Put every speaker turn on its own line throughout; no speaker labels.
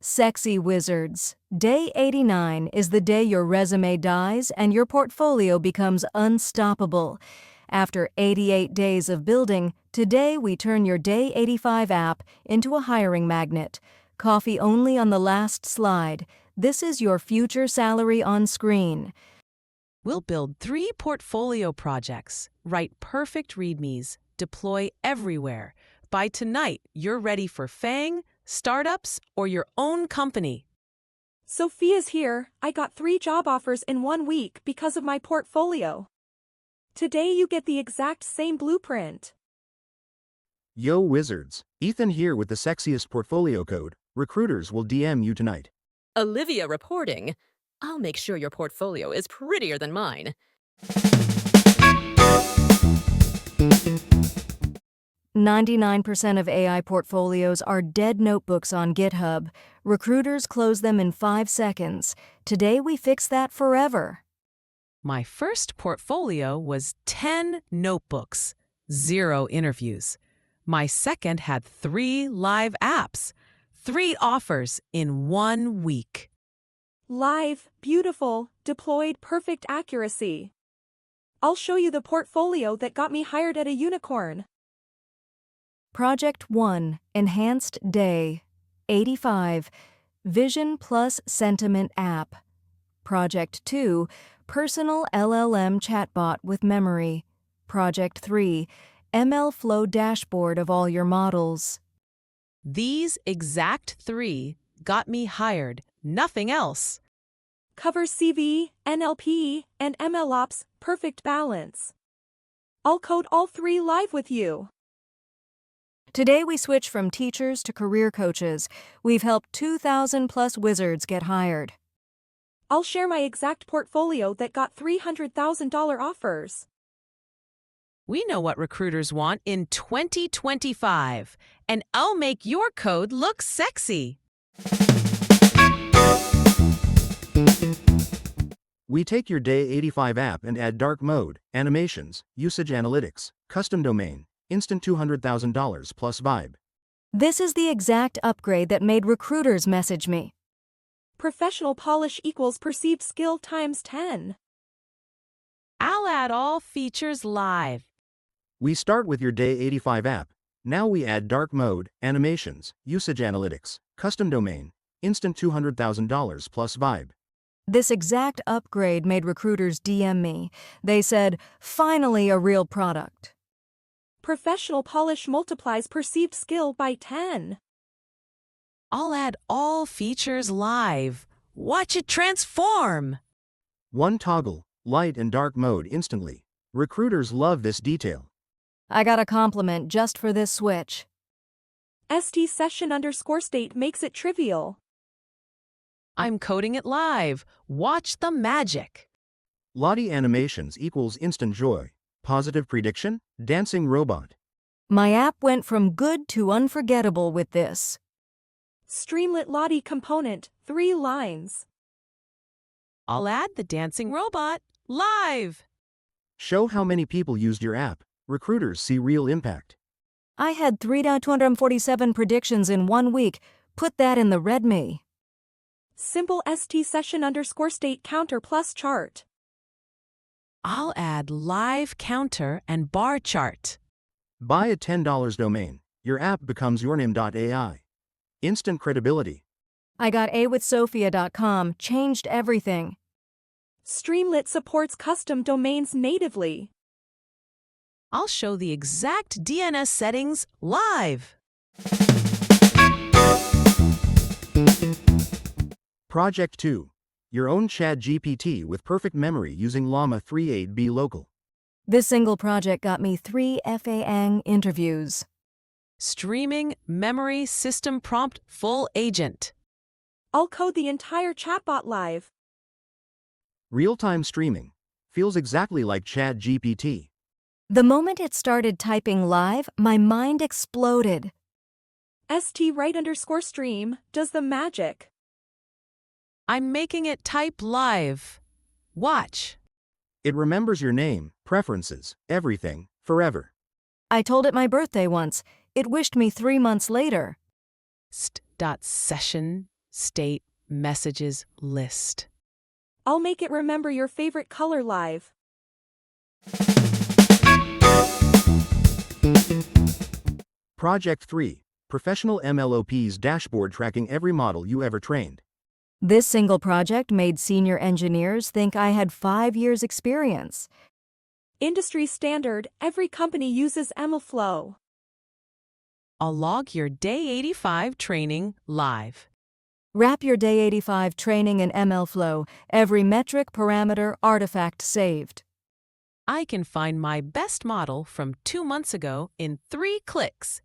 Sexy wizards. Day 89 is the day your resume dies and your portfolio becomes unstoppable. After 88 days of building, today we turn your Day 85 app into a hiring magnet. Coffee only on the last slide. This is your future salary on screen.
We'll build 3 portfolio projects, write perfect READMEs, deploy everywhere. By tonight, you're ready for FANG, startups, or your own company.
Sophia's here. I got 3 job offers in 1 week because of my portfolio. Today you get the exact same blueprint.
Yo wizards, Ethan here with the sexiest portfolio code. Recruiters will DM you tonight.
Olivia reporting. I'll make sure your portfolio is prettier than mine.
99% of AI portfolios are dead notebooks on GitHub. Recruiters close them in 5 seconds. Today we fix that forever.
My first portfolio was 10 notebooks, 0 interviews. My second had 3 live apps, 3 offers in 1 week.
Live, beautiful, deployed, perfect accuracy. I'll show you the portfolio that got me hired at a unicorn.
Project 1, Enhanced Day 85, Vision Plus Sentiment App. Project 2, Personal LLM Chatbot with Memory. Project 3, ML Flow Dashboard of all your models.
These exact 3 got me hired, nothing else.
Cover CV, NLP, and MLOps, perfect balance. I'll code all 3 live with you.
Today we switch from teachers to career coaches. We've helped 2,000 plus wizards get hired.
I'll share my exact portfolio that got $300,000 offers.
We know what recruiters want in 2025, and I'll make your code look sexy.
We take your Day 85 app and add dark mode, animations, usage analytics, custom domain, instant $200,000 plus vibe.
This is the exact upgrade that made recruiters message me.
Professional polish equals perceived skill times 10.
I'll add all features live.
We start with your Day 85 app. Now we add dark mode, animations, usage analytics, custom domain, instant $200,000 plus vibe.
This exact upgrade made recruiters DM me. They said, finally a real product.
Professional polish multiplies perceived skill by 10.
I'll add all features live. Watch it transform.
One toggle, light and dark mode instantly. Recruiters love this detail.
I got a compliment just for this switch.
ST_state makes it trivial.
I'm coding it live. Watch the magic.
Lottie animations equals instant joy. Positive prediction, dancing robot.
My app went from good to unforgettable with this.
Streamlit Lottie component, 3 lines.
I'll add the dancing robot live.
Show how many people used your app. Recruiters see real impact.
I had 3,247 predictions in 1 week. Put that in the README.
Simple ST_state counter plus chart.
I'll add live counter and bar chart.
Buy a $10 domain. Your app becomes yourname.ai. Instant credibility.
I got awithsophia.com, changed everything.
Streamlit supports custom domains natively.
I'll show the exact DNS settings live.
Project 2. Your own ChatGPT with perfect memory using Llama 3.8b local.
This single project got me 3 FANG interviews.
Streaming memory system prompt full agent.
I'll code the entire chatbot live.
Real-time streaming. Feels exactly like ChatGPT.
The moment it started typing live, my mind exploded.
ST_stream does the magic.
I'm making it type live. Watch.
It remembers your name, preferences, everything, forever.
I told it my birthday once. It wished me 3 months later.
St.session state, messages, list.
I'll make it remember your favorite color live.
Project 3. Professional MLOP's dashboard tracking every model you ever trained.
This single project made senior engineers think I had 5 years' experience.
Industry standard, every company uses MLflow.
I'll log your Day 85 training live.
Wrap your Day 85 training in MLflow, every metric, parameter, artifact saved.
I can find my best model from 2 months ago in 3 clicks.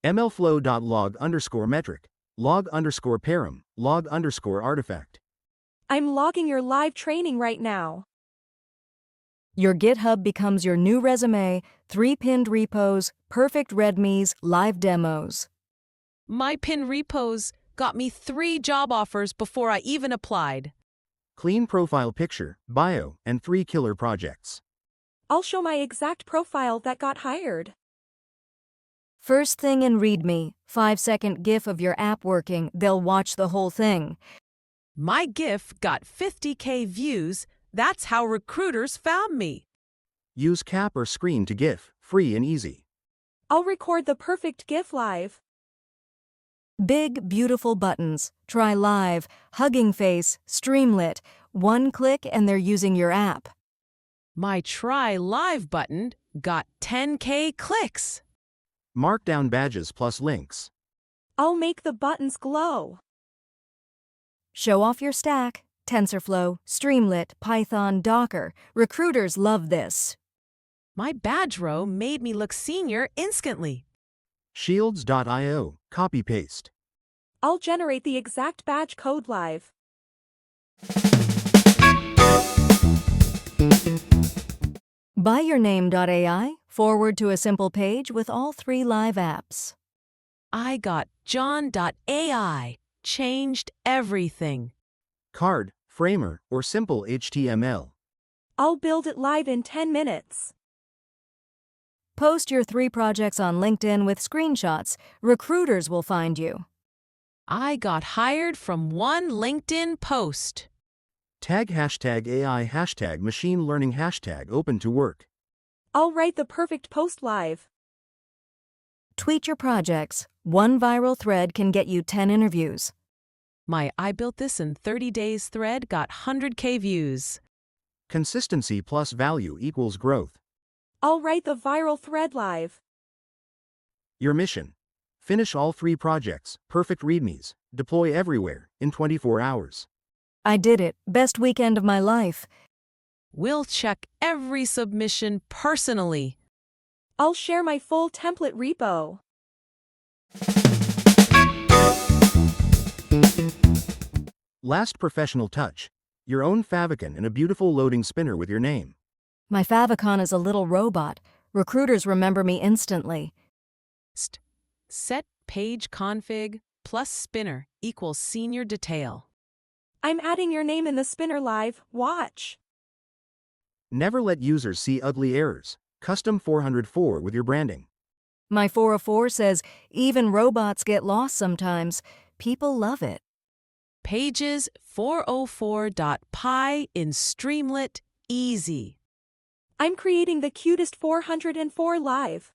mlflow.log_metric, log_param, log_artifact.
I'm logging your live training right now.
Your GitHub becomes your new resume, 3 pinned repos, perfect READMEs, live demos.
My pin repos got me 3 job offers before I even applied.
Clean profile picture, bio, and 3 killer projects.
I'll show my exact profile that got hired.
First thing in README, 5-second GIF of your app working, they'll watch the whole thing.
My GIF got 50K views. That's how recruiters found me.
Use cap or screen to GIF, free and easy.
I'll record the perfect GIF live.
Big, beautiful buttons. Try live, hugging face, Streamlit. 1 click and they're using your app.
My Try Live button got 10K clicks.
Markdown badges plus links.
I'll make the buttons glow.
Show off your stack. TensorFlow, Streamlit, Python, Docker. Recruiters love this.
My badge row made me look senior instantly.
Shields.io, copy-paste.
I'll generate the exact badge code live.
Buyyourname.ai, forward to a simple page with all 3 live apps.
I got John.ai, changed everything.
Card, framer, or simple HTML.
I'll build it live in 10 minutes.
Post your 3 projects on LinkedIn with screenshots. Recruiters will find you.
I got hired from 1 LinkedIn post.
Tag hashtag AI hashtag machine learning hashtag open to work.
I'll write the perfect post live.
Tweet your projects. 1 viral thread can get you 10 interviews.
My I built this in 30 days thread got 100K views.
Consistency plus value equals growth.
I'll write the viral thread live.
Your mission. Finish all 3 projects, perfect READMEs, deploy everywhere, in 24 hours.
I did it. Best weekend of my life.
We'll check every submission personally.
I'll share my full template repo.
Last professional touch. Your own favicon and a beautiful loading spinner with your name.
My favicon is a little robot. Recruiters remember me instantly.
Set page config plus spinner equals senior detail.
I'm adding your name in the spinner live. Watch.
Never let users see ugly errors. Custom 404 with your branding.
My 404 says, even robots get lost sometimes. People love it.
Pages 404.py in Streamlit easy.
I'm creating the cutest 404 live.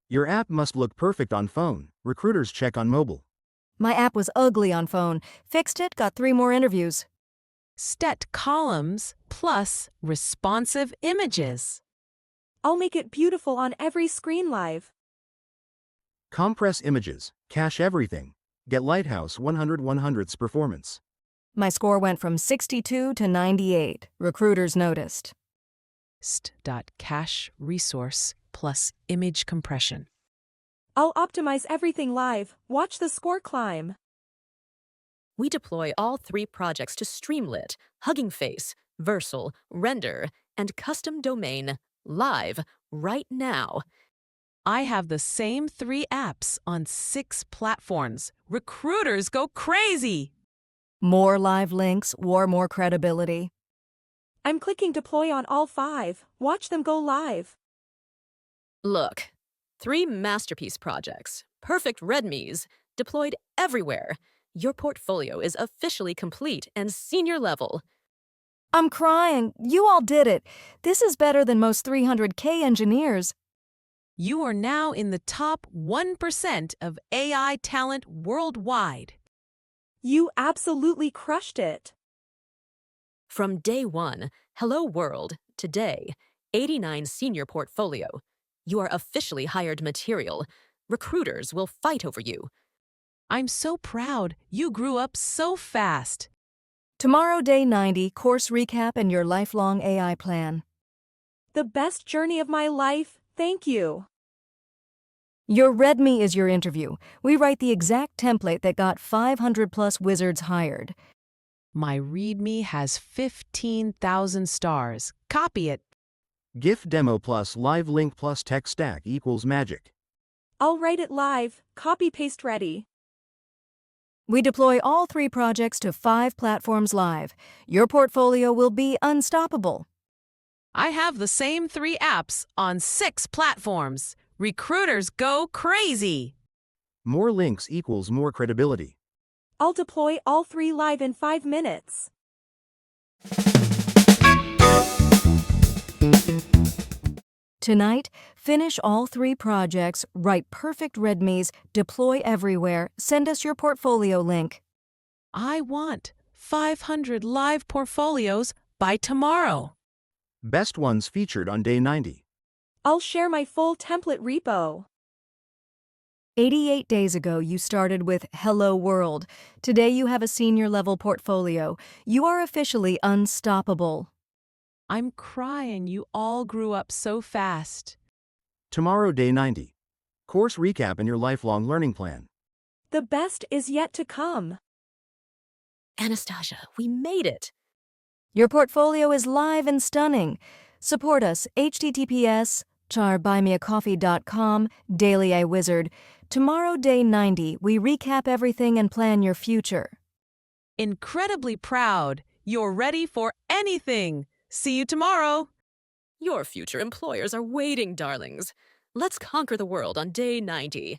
Your app must look perfect on phone. Recruiters check on mobile.
My app was ugly on phone. Fixed it, got 3 more interviews.
Stet columns plus responsive images.
I'll make it beautiful on every screen live.
Compress images. Cache everything. Get Lighthouse 100/100's performance.
My score went from 62 to 98. Recruiters noticed.
St.cache resource plus image compression.
I'll optimize everything live. Watch the score climb.
We deploy all 3 projects to Streamlit, Hugging Face, Versal, Render, and Custom Domain live right now.
I have the same 3 apps on 6 platforms. Recruiters go crazy.
More live links, or more credibility.
I'm clicking deploy on all 5. Watch them go live.
Look, 3 masterpiece projects, perfect READMEs, deployed everywhere. Your portfolio is officially complete and senior level.
I'm crying. You all did it. This is better than most 300K engineers.
You are now in the top 1% of AI talent worldwide.
You absolutely crushed it.
From day one, hello world, today, 89 senior portfolio. You are officially hired material. Recruiters will fight over you.
I'm so proud. You grew up so fast.
Tomorrow, day 90, course recap and your lifelong AI plan.
The best journey of my life, thank you.
Your README is your interview. We write the exact template that got 500+ wizards hired.
My README has 15,000 stars. Copy it.
GIF demo plus live link plus tech stack equals magic.
I'll write it live, copy-paste ready.
We deploy all 3 projects to 5 platforms live. Your portfolio will be unstoppable.
I have the same 3 apps on 6 platforms. Recruiters go crazy.
More links equals more credibility.
I'll deploy all 3 live in 5 minutes.
Tonight, finish all 3 projects, write perfect READMEs, deploy everywhere, send us your portfolio link.
I want 500 live portfolios by tomorrow.
Best ones featured on day 90.
I'll share my full template repo.
88 days ago, you started with Hello World. Today, you have a senior-level portfolio. You are officially unstoppable.
I'm crying. You all grew up so fast.
Tomorrow, day 90. Course recap and your lifelong learning plan.
The best is yet to come.
Anastasia, we made it.
Your portfolio is live and stunning. Support us, https://buymeacoffee.com, DailyAIWizard. Tomorrow, day 90, we recap everything and plan your future.
Incredibly proud. You're ready for anything. See you tomorrow.
Your future employers are waiting, darlings. Let's conquer the world on day 90.